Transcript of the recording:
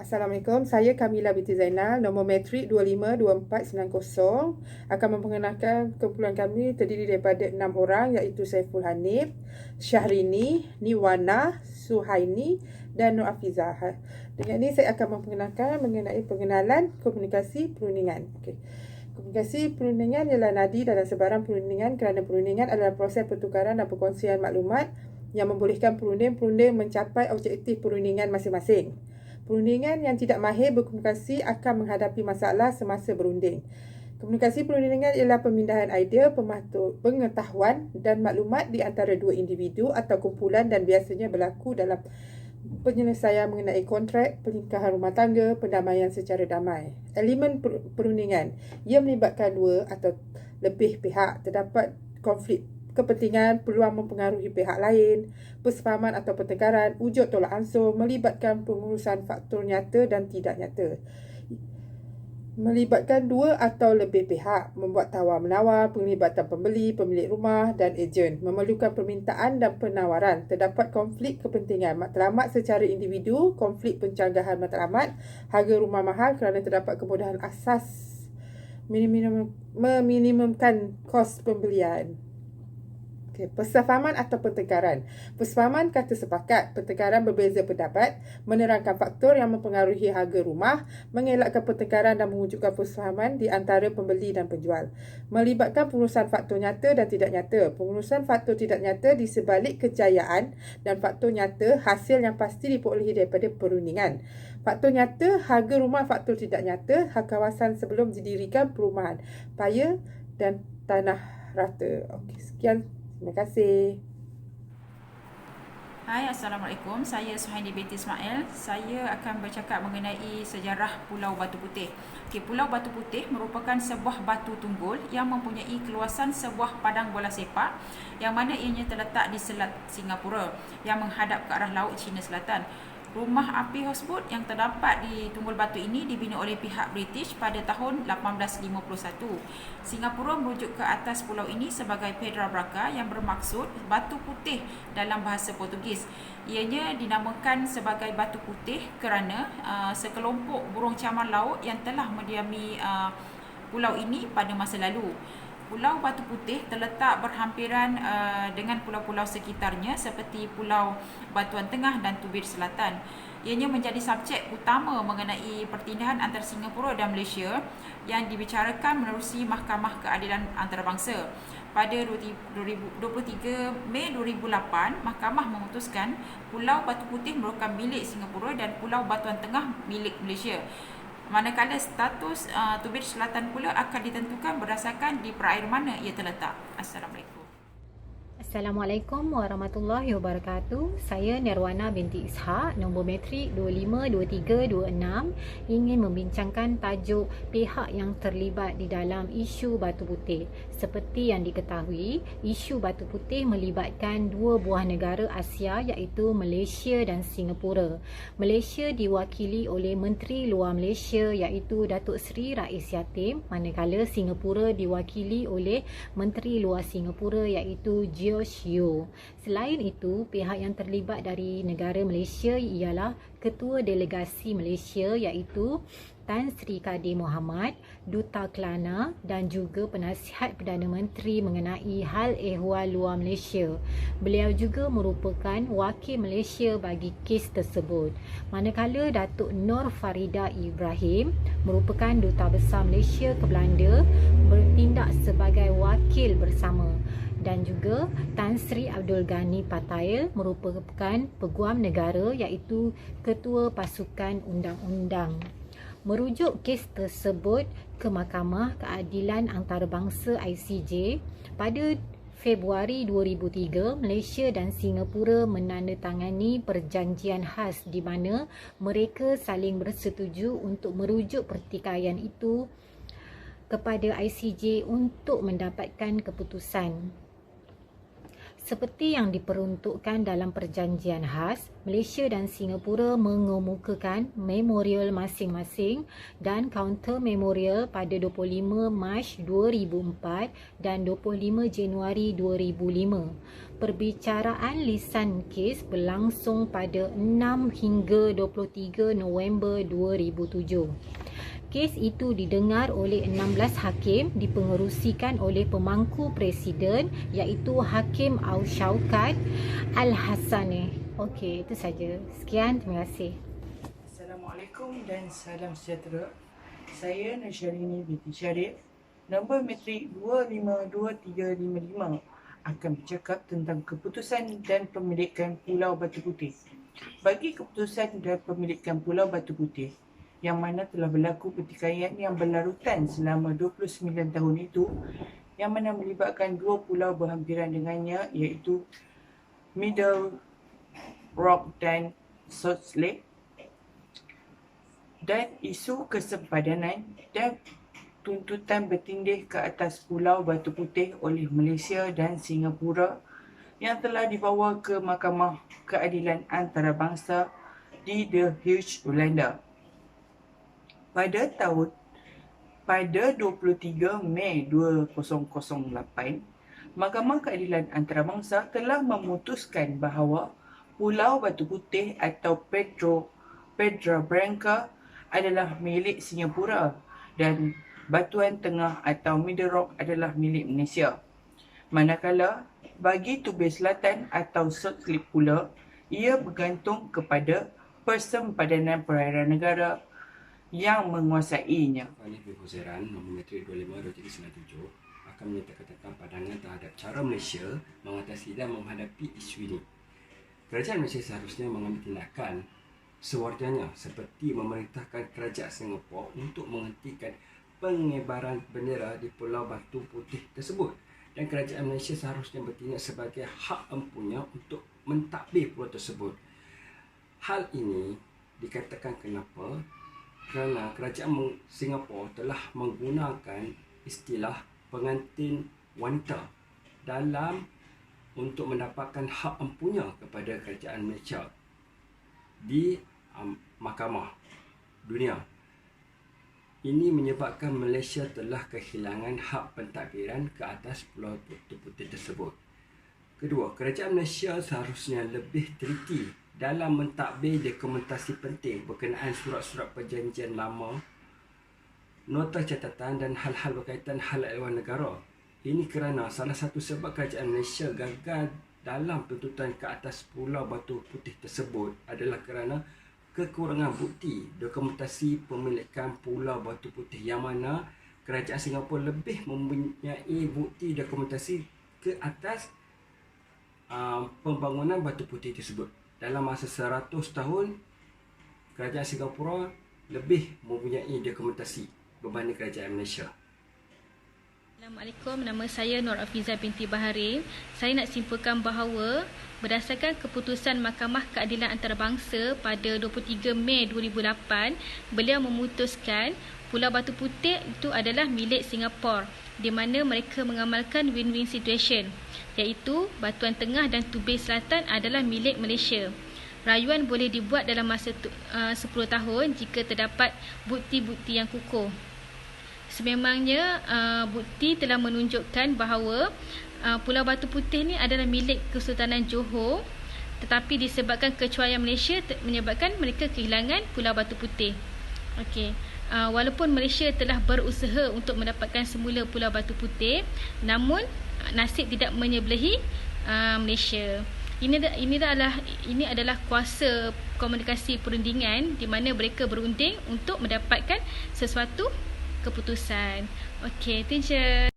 Assalamualaikum, saya Kamila binti Zainal, nombor matrik 252490. Akan memperkenalkan kumpulan kami terdiri daripada 6 orang, iaitu Saiful Hanif, Syahrini, Niwana, Suhaini dan Nur Afizah. Dengan ini saya akan memperkenalkan mengenai pengenalan komunikasi perundingan. Komunikasi perundingan ialah nadi dalam sebarang perundingan, kerana perundingan adalah proses pertukaran dan perkongsian maklumat yang membolehkan perunding mencapai objektif perundingan masing-masing. Perundingan yang tidak mahir berkomunikasi akan menghadapi masalah semasa berunding. Komunikasi perundingan ialah pemindahan idea, pengetahuan dan maklumat di antara dua individu atau kumpulan dan biasanya berlaku dalam penyelesaian mengenai kontrak, pernikahan rumah tangga, pendamaian secara damai. Elemen perundingan, ia melibatkan dua atau lebih pihak, terdapat konflik kepentingan, peluang mempengaruhi pihak lain, persefahaman atau pertengkaran, wujud tolak ansur, melibatkan pengurusan faktor nyata dan tidak nyata. Melibatkan dua atau lebih pihak, membuat tawar-menawar, penglibatan pembeli, pemilik rumah dan ejen, memerlukan permintaan dan penawaran, terdapat konflik kepentingan, matlamat secara individu, konflik pencanggahan matlamat, harga rumah mahal kerana terdapat kemudahan asas meminimumkan kos pembelian. Persefahaman atau pertengkaran. Persefahaman kata sepakat, pertengkaran berbeza pendapat, menerangkan faktor yang mempengaruhi harga rumah, mengelakkan pertengkaran dan mewujudkan persefahaman di antara pembeli dan penjual. Melibatkan pengurusan faktor nyata dan tidak nyata. Pengurusan faktor tidak nyata di sebalik kejayaan dan faktor nyata hasil yang pasti diperolehi daripada perundingan. Faktor nyata harga rumah, faktor tidak nyata kawasan sebelum didirikan perumahan, paya dan tanah rata. Sekian. Terima kasih. Hai, Assalamualaikum. Saya Suhaini binti Ismail. Saya akan bercakap mengenai sejarah Pulau Batu Putih. Pulau Batu Putih merupakan sebuah batu tunggul yang mempunyai keluasan sebuah padang bola sepak yang mana ianya terletak di Selat Singapura yang menghadap ke arah Laut Cina Selatan. Rumah api tersebut yang terdapat di Tunggul Batu ini dibina oleh pihak British pada tahun 1851. Singapura merujuk ke atas pulau ini sebagai Pedra Branca yang bermaksud batu putih dalam bahasa Portugis. Ianya dinamakan sebagai batu putih kerana sekelompok burung camar laut yang telah mendiami pulau ini pada masa lalu. Pulau Batu Putih terletak berhampiran dengan pulau-pulau sekitarnya seperti Pulau Batuan Tengah dan Tubir Selatan. Ianya menjadi subjek utama mengenai pertindahan antara Singapura dan Malaysia yang dibicarakan menerusi Mahkamah Keadilan Antarabangsa. Pada 23 Mei 2008, Mahkamah memutuskan Pulau Batu Putih merupakan milik Singapura dan Pulau Batuan Tengah milik Malaysia. Manakala status Tubir Selatan pula akan ditentukan berdasarkan di perairan mana ia terletak. Assalamualaikum. Assalamualaikum warahmatullahi wabarakatuh. Saya Nirwana binti Ishak, nombor matrik 252326, ingin membincangkan tajuk pihak yang terlibat di dalam isu Batu Putih. Seperti yang diketahui, isu Batu Putih melibatkan dua buah negara Asia iaitu Malaysia dan Singapura. Malaysia diwakili oleh Menteri Luar Malaysia iaitu Datuk Seri Rais Yatim, manakala Singapura diwakili oleh Menteri Luar Singapura iaitu George Yeo. Selain itu, pihak yang terlibat dari negara Malaysia ialah Ketua Delegasi Malaysia iaitu Tan Sri Kadir Mohamad, Duta Kelana dan juga Penasihat Perdana Menteri mengenai hal ehwal luar Malaysia. Beliau juga merupakan wakil Malaysia bagi kes tersebut. Manakala Datuk Nur Farida Ibrahim merupakan Duta Besar Malaysia ke Belanda bertindak sebagai wakil bersama. Dan juga Tan Sri Abdul Ghani Patail merupakan Peguam Negara iaitu Ketua Pasukan Undang-Undang. Merujuk kes tersebut ke Mahkamah Keadilan Antarabangsa ICJ, pada Februari 2003, Malaysia dan Singapura menandatangani perjanjian khas di mana mereka saling bersetuju untuk merujuk pertikaian itu kepada ICJ untuk mendapatkan keputusan. Seperti yang diperuntukkan dalam perjanjian khas, Malaysia dan Singapura mengemukakan memorial masing-masing dan kaunter memorial pada 25 Mac 2004 dan 25 Januari 2005. Perbicaraan lisan kes berlangsung pada 6 hingga 23 November 2007. Kes itu didengar oleh 16 hakim dipengerusikan oleh pemangku presiden iaitu Hakim Aushaukat Al-Hassani. Okey, itu saja. Sekian, terima kasih. Assalamualaikum dan salam sejahtera. Saya Nasharini binti Syarif, nombor metrik 252355 akan bercakap tentang keputusan dan pemilikan Pulau Batu Putih. Bagi keputusan dan pemilikan Pulau Batu Putih yang mana telah berlaku pertikaian yang berlarutan selama 29 tahun itu, yang mana melibatkan dua pulau berhampiran dengannya iaitu Middle Rock dan South Lake, dan isu kesempadanan dan tuntutan bertindih ke atas Pulau Batu Putih oleh Malaysia dan Singapura yang telah dibawa ke Mahkamah Keadilan Antarabangsa di The Hague, Belanda. Pada 23 Mei 2008, Mahkamah Keadilan Antarabangsa telah memutuskan bahawa Pulau Batu Putih atau Petra Branca adalah milik Singapura dan Batuan Tengah atau Middle Rock adalah milik Malaysia. Manakala bagi Tubir Selatan atau South Lake pula, ia bergantung kepada persempadanan perairan negara yang menguasainya. Alif bin Huzairan, nombor metrik 252397 akan menyatakan tentang pandangan terhadap cara Malaysia mengatasi dan menghadapi isu ini. Kerajaan Malaysia seharusnya mengambil tindakan sewajarnya seperti memerintahkan kerajaan Singapura untuk menghentikan pengibaran bendera di Pulau Batu Putih tersebut, dan kerajaan Malaysia seharusnya bertindak sebagai hak empunya untuk mentadbir pulau tersebut. Hal ini dikatakan kenapa? Kerana kerajaan Singapura telah menggunakan istilah pengantin wanita dalam untuk mendapatkan hak empunya kepada kerajaan Malaysia di Mahkamah Dunia. Ini menyebabkan Malaysia telah kehilangan hak pentadbiran ke atas Pulau Batu Putih tersebut. Kedua, kerajaan Malaysia seharusnya lebih teliti dalam mentadbir dokumentasi penting berkenaan surat-surat perjanjian lama, nota catatan dan hal-hal berkaitan hal ehwal negara. Ini kerana salah satu sebab kerajaan Malaysia gagal dalam tuntutan ke atas Pulau Batu Putih tersebut adalah kerana kekurangan bukti dokumentasi pemilikan Pulau Batu Putih, yang mana kerajaan Singapura lebih mempunyai bukti dokumentasi ke atas pembangunan Batu Putih tersebut. Dalam masa 100 tahun, kerajaan Singapura lebih mempunyai dokumentasi berbanding kerajaan Malaysia. Assalamualaikum, nama saya Nur Afizah binti Baharin. Saya nak simpulkan bahawa berdasarkan keputusan Mahkamah Keadilan Antarabangsa pada 23 Mei 2008, beliau memutuskan Pulau Batu Putih itu adalah milik Singapura, di mana mereka mengamalkan win-win situation, iaitu Batuan Tengah dan Tubir Selatan adalah milik Malaysia. Rayuan boleh dibuat dalam masa 10 tahun jika terdapat bukti-bukti yang kukuh. Sememangnya bukti telah menunjukkan bahawa Pulau Batu Putih ni adalah milik Kesultanan Johor, tetapi disebabkan kecuaian Malaysia menyebabkan mereka kehilangan Pulau Batu Putih. Okey. Walaupun Malaysia telah berusaha untuk mendapatkan semula Pulau Batu Putih, namun nasib tidak menyebelehi Malaysia. Ini adalah kuasa komunikasi perundingan di mana mereka berunding untuk mendapatkan sesuatu keputusan. Okey, itu je.